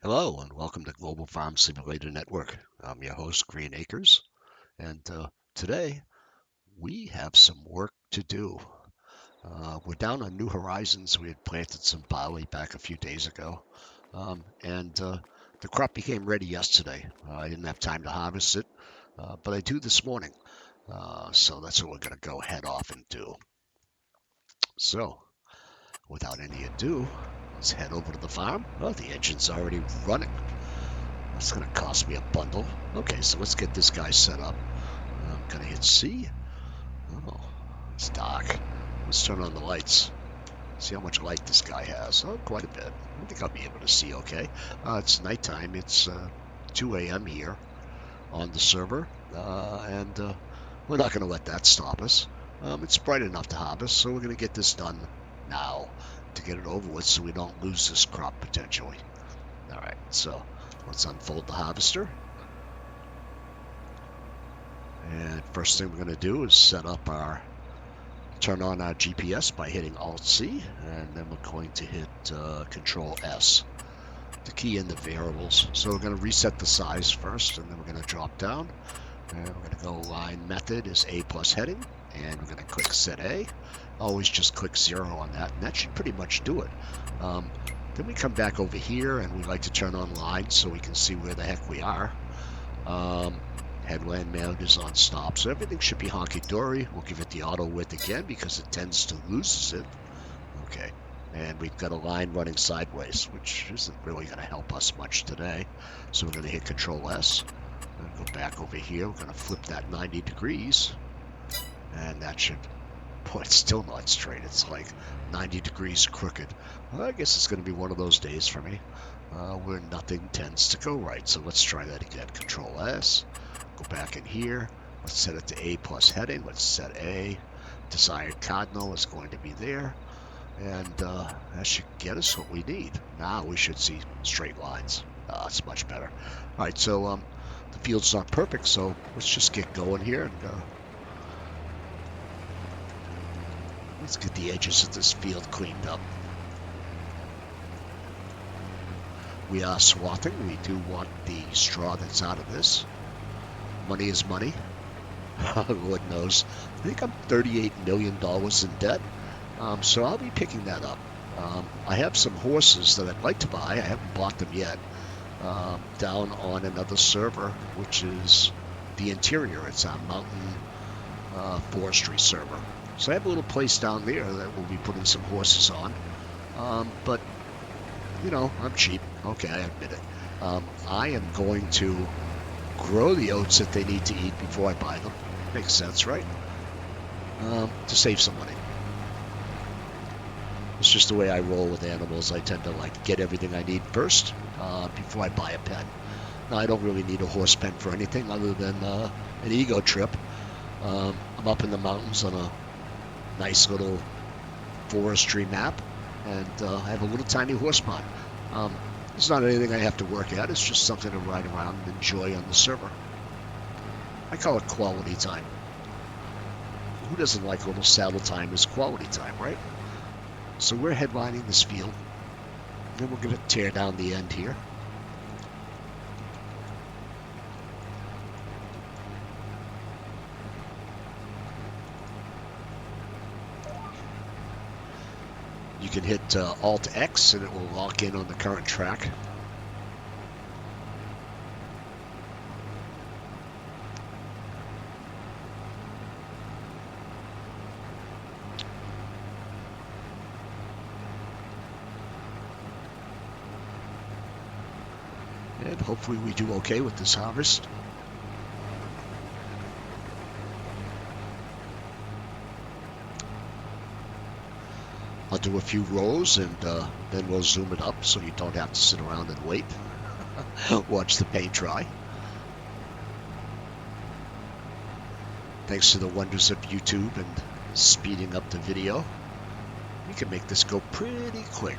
Hello and welcome to Global Farm Simulator Network. I'm your host, Green Acres, and today we have some work to do. We're down on New Horizons. We had planted some barley back a few days ago, and the crop became ready yesterday. I didn't have time to harvest it, but I do this morning. So that's what we're going to go head off and do. So, without any ado, let's head over to the farm. Oh, the engine's already running. That's going to cost me a bundle. Okay, so let's get this guy set up. I'm going to hit C. Oh, it's dark. Let's turn on the lights. See how much light this guy has. Oh, quite a bit. I think I'll be able to see okay. It's nighttime. It's 2 a.m. here on the server, and we're not going to let that stop us. It's bright enough to harvest, so we're going to get this done now to get it over with so we don't lose this crop potentially. All right, so let's unfold the harvester. And first thing we're going to do is turn on our GPS by hitting Alt-C, and then we're going to hit Control-S to key in the variables. So we're going to reset the size first, and then we're going to drop down, and we're going to go line method is A plus heading, and we're going to click Set A. Always just click 0 on that, and that should pretty much do it. Then we come back over here, and we like to turn on lines so we can see where the heck we are. Headland mode is on stop, so everything should be honky-dory. We'll give it the auto width again because it tends to lose it. Okay, and we've got a line running sideways, which isn't really going to help us much today. So we're going to hit Control-S. We're going to go back over here. We're going to flip that 90 degrees, and that should... Boy, it's still not straight. It's like 90 degrees crooked. Well, I guess it's going to be one of those days for me where nothing tends to go right. So let's try that again. Control-S. Go back in here. Let's set it to A plus heading. Let's set A. Desired cardinal is going to be there. And that should get us what we need. Now we should see straight lines. It's much better. All right, so the field's not perfect, so let's just get going here. And let's get the edges of this field cleaned up. We are swathing. We do want the straw that's out of this. Money is money. Lord knows. I think I'm $38 million in debt, so I'll be picking that up. I have some horses that I'd like to buy. I haven't bought them yet. Down on another server, which is the interior. It's our mountain forestry server. So I have a little place down there that we'll be putting some horses on. But, you know, I'm cheap. Okay, I admit it. I am going to grow the oats that they need to eat before I buy them. Makes sense, right? To save some money. It's just the way I roll with animals. I tend to like get everything I need first before I buy a pen. Now, I don't really need a horse pen for anything other than an ego trip. I'm up in the mountains on a nice little forestry map, and I have a little tiny horse pond. It's not anything I have to work at. It's just something to ride around and enjoy on the server. I call it quality time. Who doesn't like a little saddle time as quality time, right? So we're headlining this field. Then we're going to tear down the end here. You can hit Alt-X and it will lock in on the current track. And hopefully we do okay with this harvest. I'll do a few rows and then we'll zoom it up so you don't have to sit around and wait. Watch the paint dry. Thanks to the wonders of YouTube and speeding up the video, we can make this go pretty quick.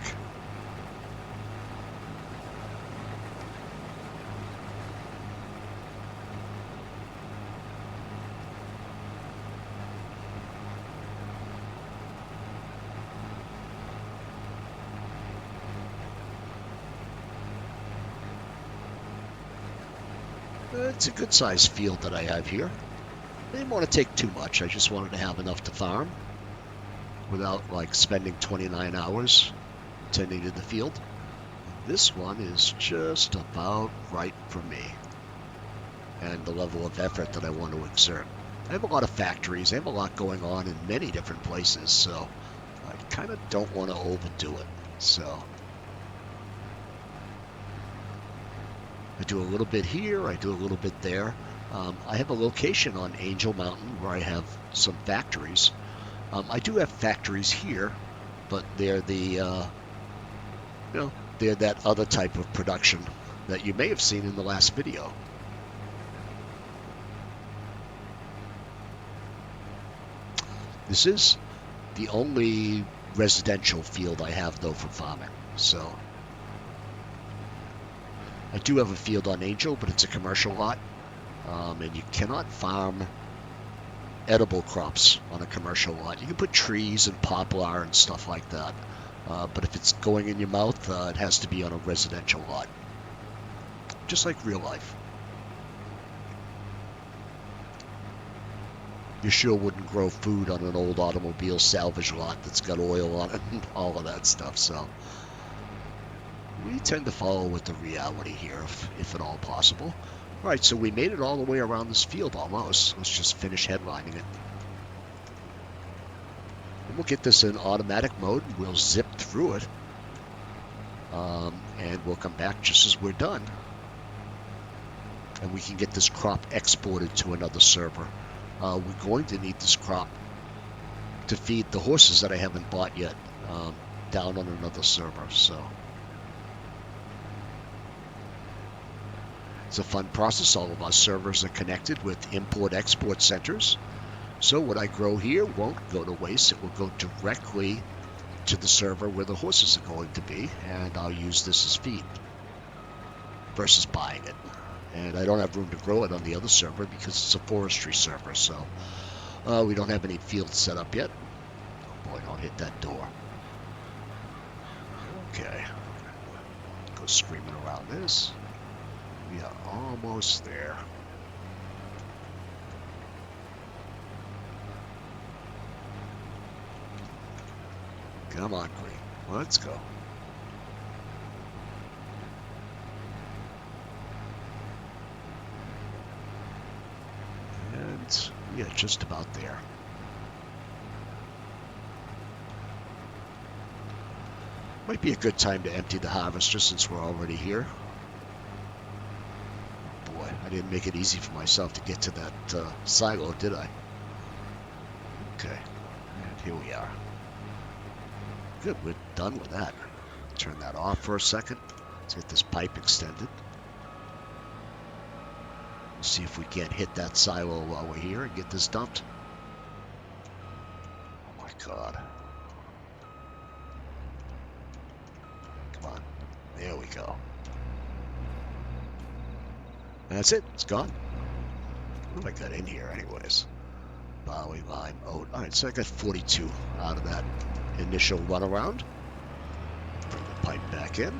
It's a good sized field that I have here. I didn't want to take too much. I just wanted to have enough to farm without like spending 29 hours tending to the field. This one is just about right for me and the level of effort that I want to exert. I have a lot of factories. I have a lot going on in many different places, so I kind of don't want to overdo it. So I do a little bit here, I do a little bit there. I have a location on Angel Mountain where I have some factories. I do have factories here, but they're they're that other type of production that you may have seen in the last video. This is the only residential field I have, though, for farming. So I do have a field on Angel, but it's a commercial lot, and you cannot farm edible crops on a commercial lot. You can put trees and poplar and stuff like that, but if it's going in your mouth, it has to be on a residential lot, just like real life. You sure wouldn't grow food on an old automobile salvage lot that's got oil on it and all of that stuff. So we tend to follow with the reality here, if at all possible. All right, so we made it all the way around this field almost. Let's just finish headlining it. And we'll get this in automatic mode. We'll zip through it. And we'll come back just as we're done. And we can get this crop exported to another server. We're going to need this crop to feed the horses that I haven't bought yet down on another server. So it's a fun process. All of our servers are connected with import-export centers. So what I grow here won't go to waste. It will go directly to the server where the horses are going to be, and I'll use this as feed versus buying it. And I don't have room to grow it on the other server because it's a forestry server, so we don't have any fields set up yet. Oh boy, don't hit that door. Okay. Go screaming around this. We are almost there. Come on, Green. Let's go. And yeah, just about there. Might be a good time to empty the harvester since we're already here. Boy, I didn't make it easy for myself to get to that silo, did I? Okay, and here we are. Good, we're done with that. Turn that off for a second. Let's get this pipe extended. Let's see if we can't hit that silo while we're here and get this dumped. Oh my God. Come on. There we go. That's it. It's gone. What have I got in here anyways? Barley, lime, oat. All right, so I got 42 out of that initial runaround. Bring the pipe back in.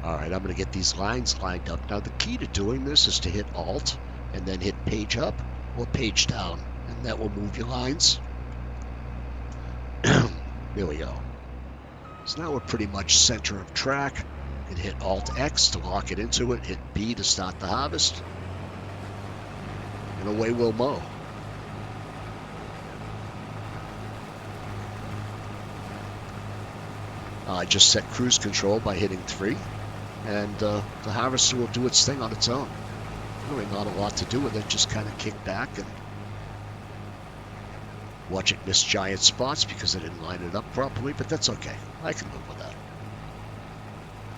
All right, I'm going to get these lines lined up. Now, the key to doing this is to hit Alt and then hit Page Up or Page Down, and that will move your lines. There we go. So now we're pretty much center of track. And hit Alt-X to lock it into it, hit B to start the harvest, and away we'll mow. I just set cruise control by hitting 3. And the harvester will do its thing on its own. Really not a lot to do with it, just kind of kick back and watch it miss giant spots because I didn't line it up properly, but that's okay. I can live with that.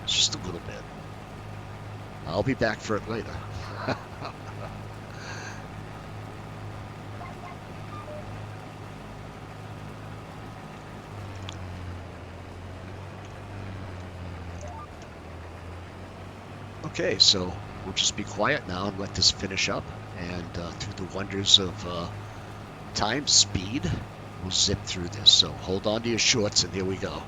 It's just a little bit. I'll be back for it later. Okay, so we'll just be quiet now and let this finish up. And through the wonders of time, speed, we'll zip through this. So hold on to your shorts, and here we go.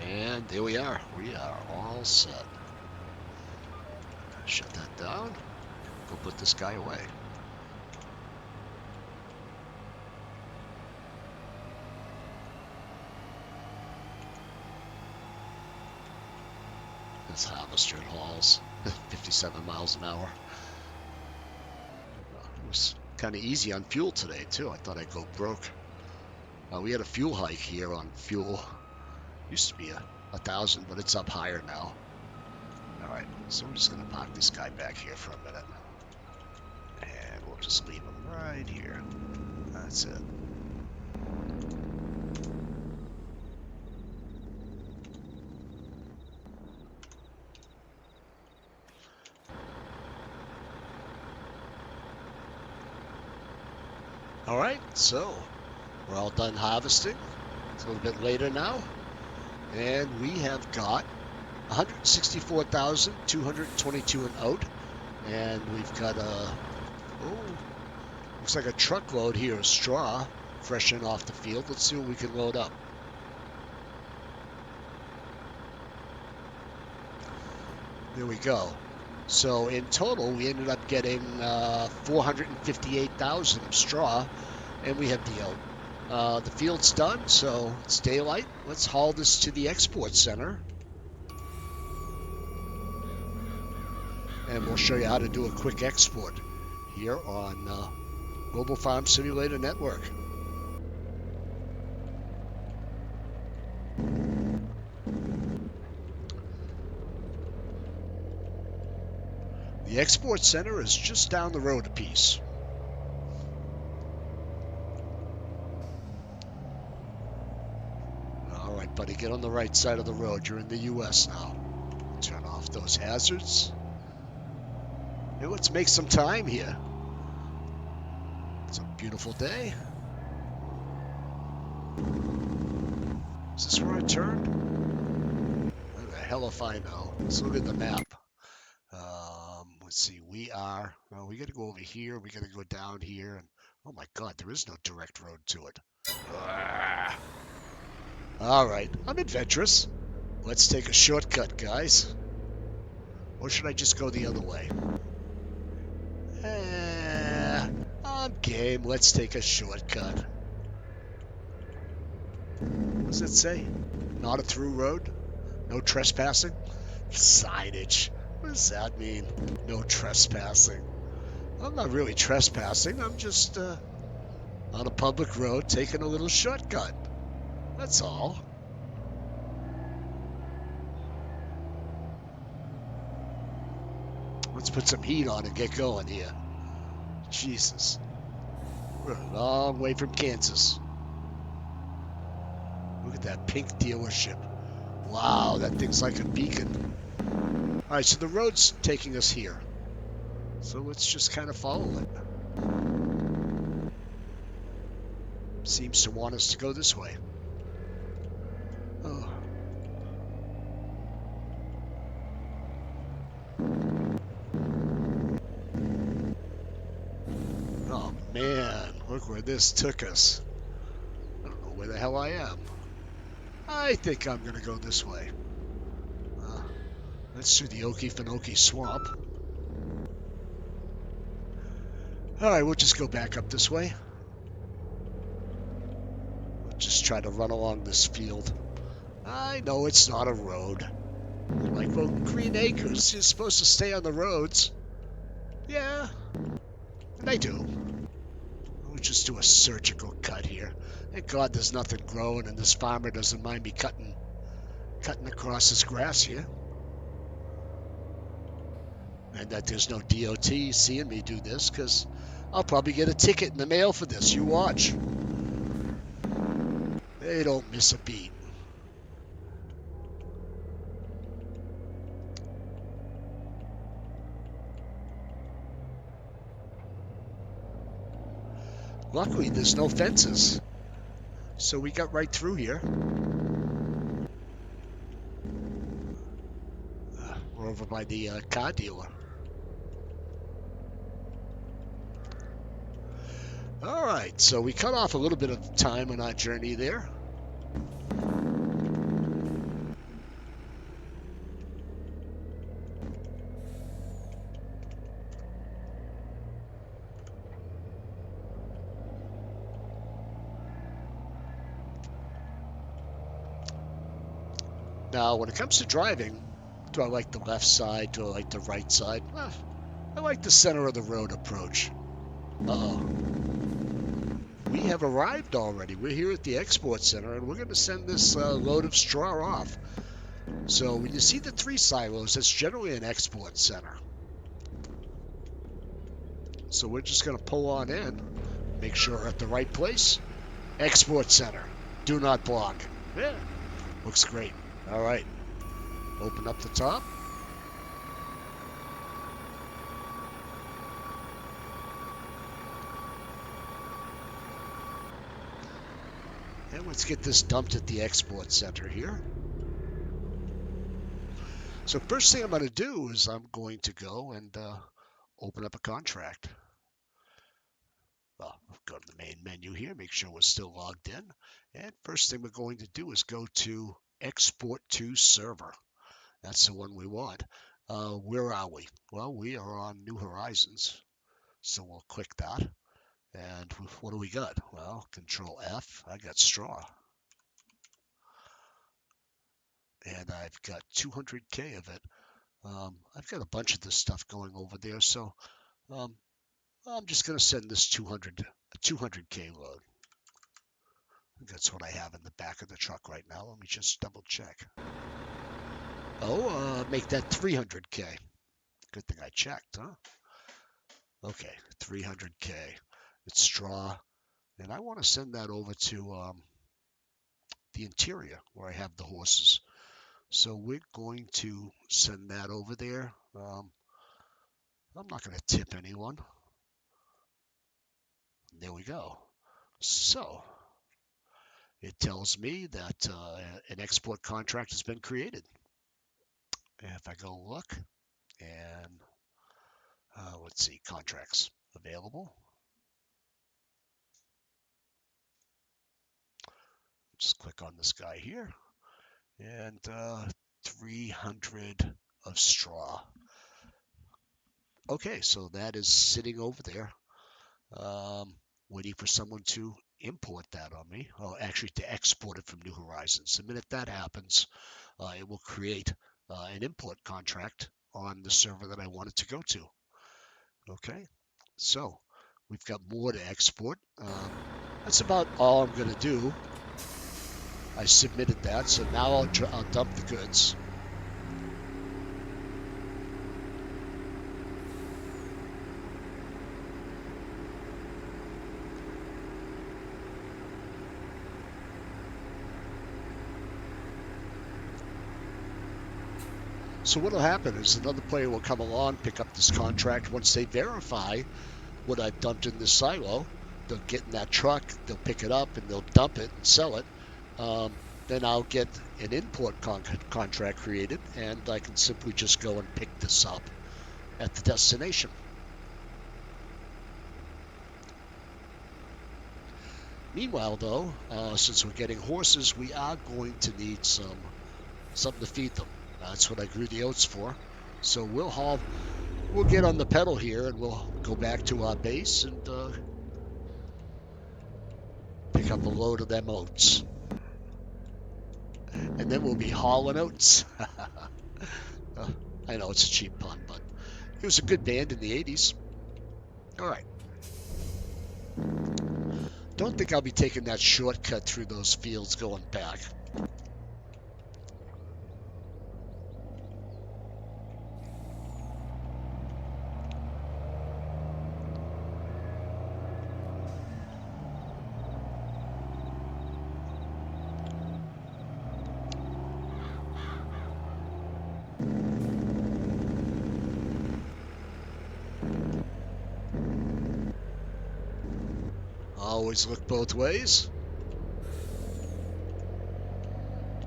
And there we are. We are all set. Shut that down. Go put this guy away. This harvester hauls 57 miles an hour. It was kind of easy on fuel today, too. I thought I'd go broke. We had a fuel hike here on fuel. Used to be 1,000, but it's up higher now. All right, so we're just going to park this guy back here for a minute. And we'll just leave him right here. That's it. All right, so we're all done harvesting. It's a little bit later now. And we have got 164,222 and out. And we've got looks like a truckload here of straw fresh in off the field. Let's see what we can load up. There we go. So in total, we ended up getting 458,000 of straw, and we have the out. The field's done, so it's daylight. Let's haul this to the export center. And we'll show you how to do a quick export here on Global Farm Simulator Network. The export center is just down the road a piece. All right, buddy, get on the right side of the road. You're in the U.S. now. Turn off those hazards. Hey, let's make some time here. It's a beautiful day. Is this where I turned? Where the hell if I know? Let's look at the map. Let's see. We got to go over here. We got to go down here. And oh my God, there is no direct road to it. All right, I'm adventurous. Let's take a shortcut, guys. Or should I just go the other way? I'm game. Let's take a shortcut. What does it say? Not a through road? No trespassing? Signage. What does that mean? No trespassing. I'm not really trespassing. I'm just on a public road taking a little shortcut. That's all. Let's put some heat on and get going here. Jesus. We're a long way from Kansas. Look at that pink dealership. Wow, that thing's like a beacon. All right, so the road's taking us here. So let's just kind of follow it. Seems to want us to go this way. Oh. Oh man, look where this took us. I don't know where the hell I am. I think I'm gonna go this way. That's through the Okefenokee Swamp. Alright, we'll just go back up this way. just try to run along this field. I know it's not a road. Like, well, Green Acres, you're supposed to stay on the roads. Yeah, and I do. We'll just do a surgical cut here. Thank God there's nothing growing and this farmer doesn't mind me cutting across his grass here. And that there's no DOT seeing me do this, because I'll probably get a ticket in the mail for this. You watch. They don't miss a beat. Luckily, there's no fences. So we got right through here. We're over by the car dealer. All right, so we cut off a little bit of time on our journey there. Now, when it comes to driving, do I like the left side? Do I like the right side? I like the center of the road approach. Uh-oh. We have arrived already. We're here at the export center, and we're going to send this load of straw off. So when you see the 3 silos, that's generally an export center. So we're just going to pull on in, make sure we're at the right place. Export center. Do not block. Yeah, looks great. All right, open up the top. And let's get this dumped at the export center here. So first thing I'm going to do is I'm going to go and open up a contract. Well, go to the main menu here, make sure we're still logged in. And first thing we're going to do is go to Export to Server. That's the one we want. Where are we? Well, we are on New Horizons. So we'll click that. And what do we got? Well, Control F. I got straw. And I've got 200K of it. I've got a bunch of this stuff going over there. So I'm just going to send this 200K load. That's what I have in the back of the truck right now. Let me just double check. Oh, make that 300K. Good thing I checked, huh? Okay, 300K. It's straw. And I want to send that over to the interior where I have the horses. So we're going to send that over there. I'm not going to tip anyone. There we go. So it tells me that an export contract has been created. And if I go look and let's see, contracts available. Just click on this guy here and 300 of straw. Okay, so that is sitting over there, waiting for someone to import that on me. Oh, actually to export it from New Horizons. The minute that happens, it will create an import contract on the server that I want it to go to. Okay, so we've got more to export. That's about all I'm going to do. I submitted that, so now I'll dump the goods. So what will happen is another player will come along, pick up this contract. Once they verify what I've dumped in this silo, they'll get in that truck, they'll pick it up, and they'll dump it and sell it. Then I'll get an import contract created, and I can simply just go and pick this up at the destination. Meanwhile, though, since we're getting horses, we are going to need something to feed them. That's what I grew the oats for. So we'll get on the pedal here, and we'll go back to our base and pick pick up a load of them oats. And then we'll be hauling oats. I know it's a cheap pun, but it was a good band in the 80s. All right. Don't think I'll be taking that shortcut through those fields going back. Always look both ways.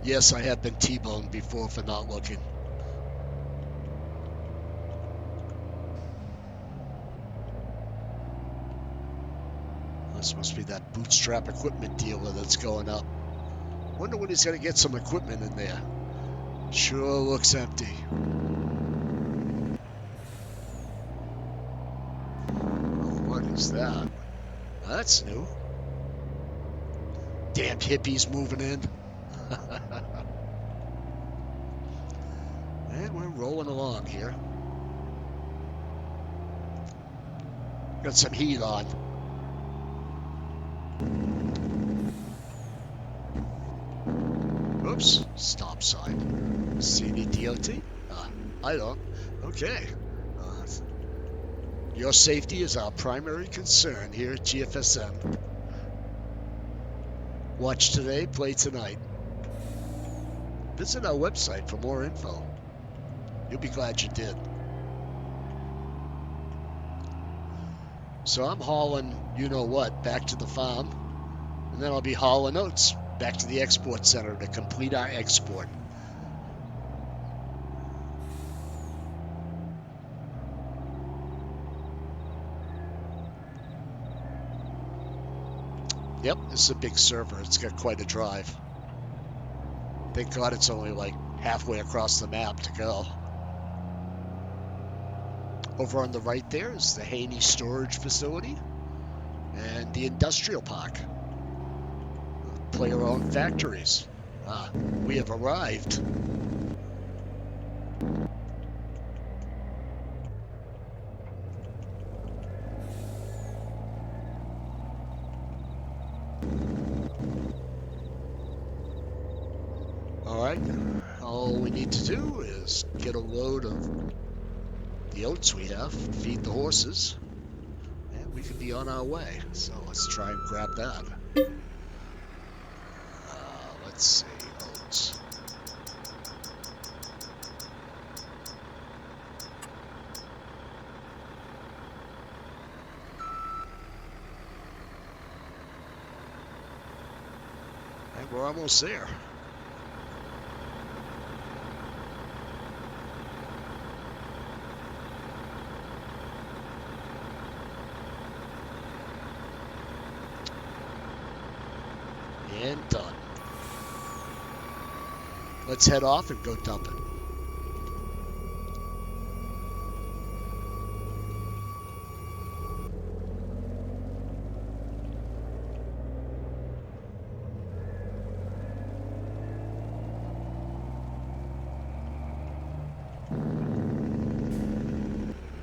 Yes, I have been T-boned before for not looking. This must be that bootstrap equipment dealer that's going up. Wonder when he's going to get some equipment in there. Sure looks empty. Oh, what is that? That's new. Damn hippies moving in. And we're rolling along here. Got some heat on. Oops, stop sign. CDDOT? I don't. Okay. Your safety is our primary concern here at GFSN. Watch today, play tonight. Visit our website for more info. You'll be glad you did. So I'm hauling, you know what, back to the farm. And then I'll be hauling oats back to the export center to complete our export. Yep, this is a big server. It's got quite a drive. Thank God it's only like halfway across the map to go. Over on the right there is the Haney storage facility and the industrial park. Player-owned factories. We have arrived. Alright, all we need to do is get a load of the oats we have, feed the horses, and we can be on our way. So let's try and grab that. Let's see, oats. And we're almost there. And done. Let's head off and go dump it.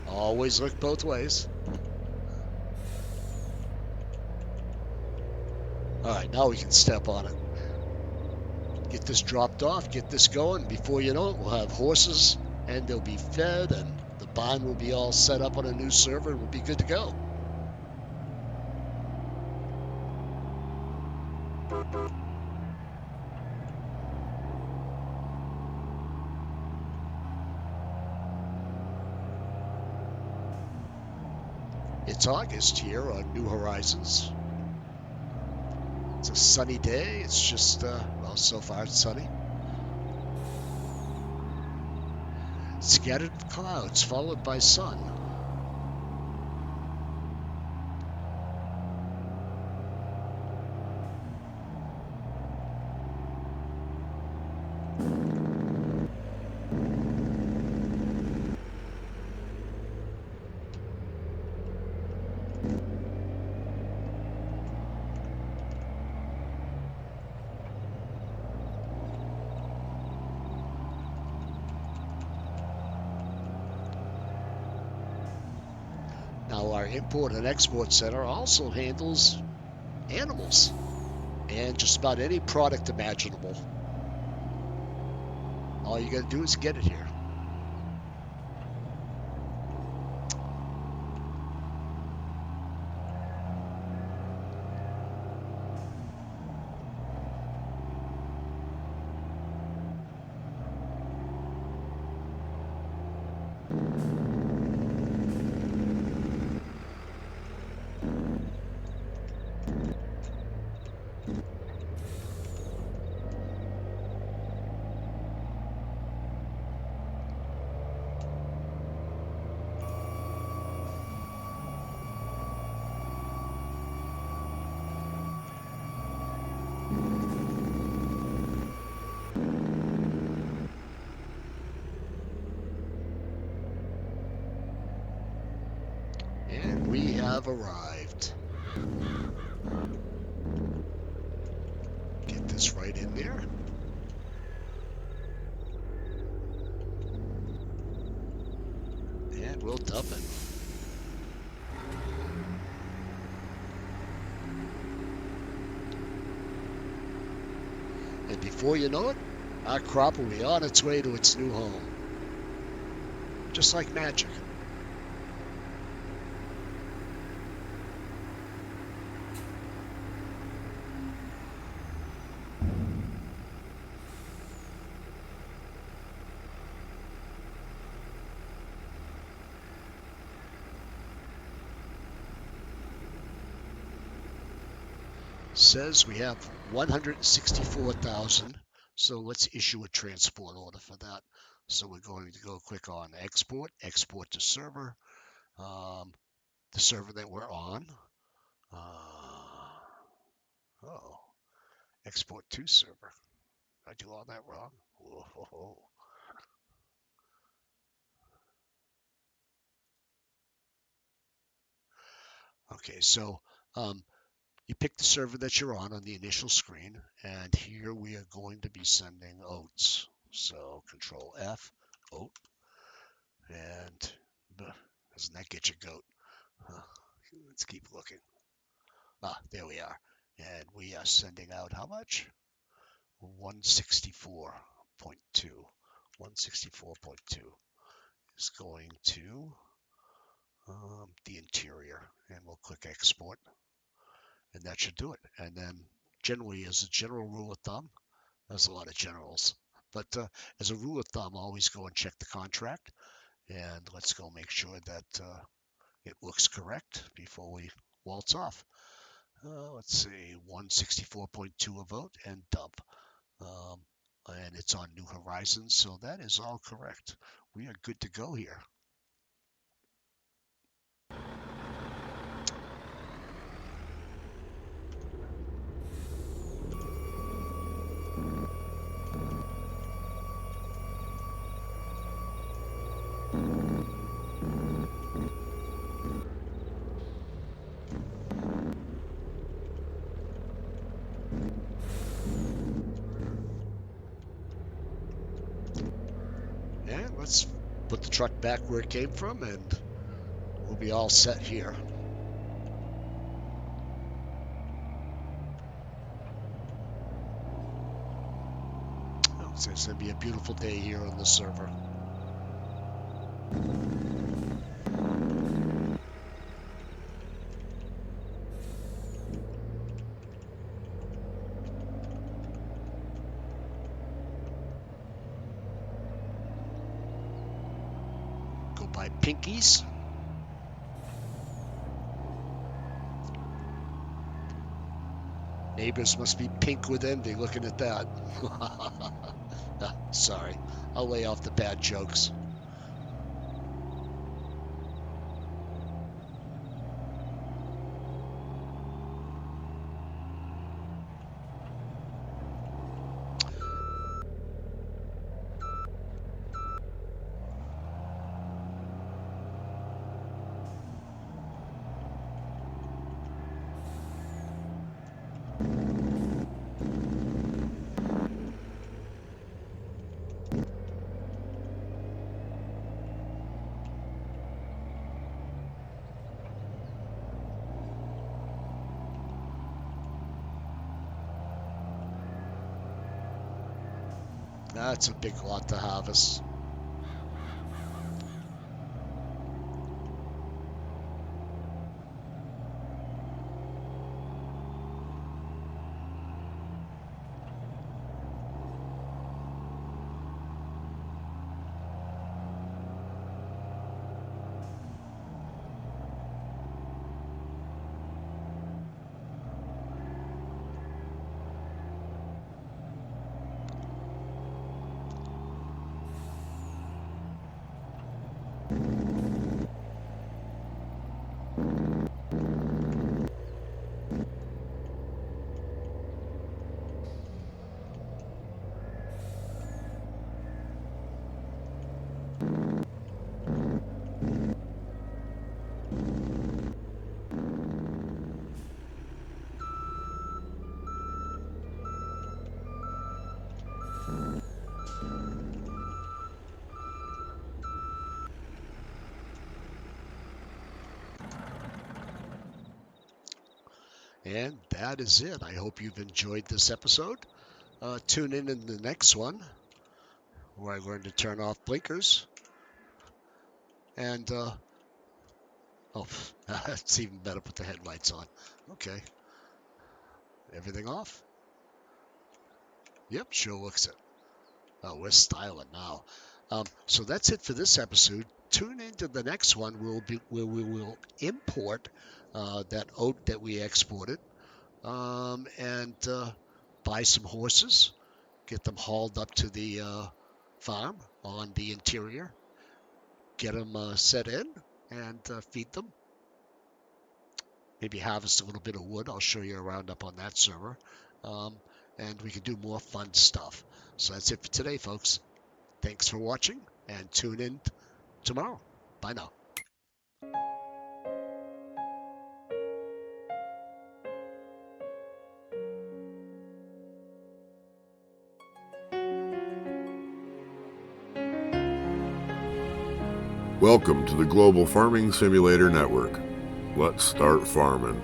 Always look both ways. All right, now we can step on it. Get this dropped off, get this going. Before you know it, we'll have horses and they'll be fed and the barn will be all set up on a new server and we'll be good to go. It's August here on New Horizons. It's a sunny day. It's just, well, so far it's sunny. Scattered clouds followed by sun. Now, our import and export center also handles animals and just about any product imaginable. All you got to do is get it here. And we have arrived. Get this right in there. And we'll dump it. And before you know it, our crop will be on its way to its new home. Just like magic. Says we have 164,000, so let's issue a transport order for that. So we're going to go click on export, export to server, the server that we're on. Oh, export to server. Did I do all that wrong? Whoa. Okay, so you pick the server that you're on the initial screen, and here we are going to be sending oats. So Control F, oat, and doesn't that get you goat? Huh. Let's keep looking. There we are. And we are sending out how much? 164.2. 164.2 is going to the interior, and we'll click export, and that should do it. And then generally, as a general rule of thumb, there's a lot of generals, but as a rule of thumb, always go and check the contract, and let's go make sure that it looks correct before we waltz off. Let's see, 164.2 a vote and dump. And it's on New Horizons, so that is all correct. We are good to go here. And let's put the truck back where it came from, and we'll be all set here. So it's going to be a beautiful day here on the server. Go buy pinkies. Neighbors must be pink with envy looking at that. Sorry, I'll lay off the bad jokes. That's a big lot to harvest. And that is it. I hope you've enjoyed this episode. Tune in the next one where I'm going to turn off blinkers. And, oh, it's even better. Put the headlights on. Okay. Everything off? Yep, sure looks it. Oh, we're styling now. So that's it for this episode. Tune into the next one where we will import that oat that we exported and buy some horses, get them hauled up to the farm on the interior, get them set in, and feed them. Maybe harvest a little bit of wood. I'll show you around up on that server. Um, and we can do more fun stuff. So that's it for today, folks. Thanks for watching, and tune in tomorrow. Bye now. Welcome to the Global Farming Simulator Network. Let's start farming.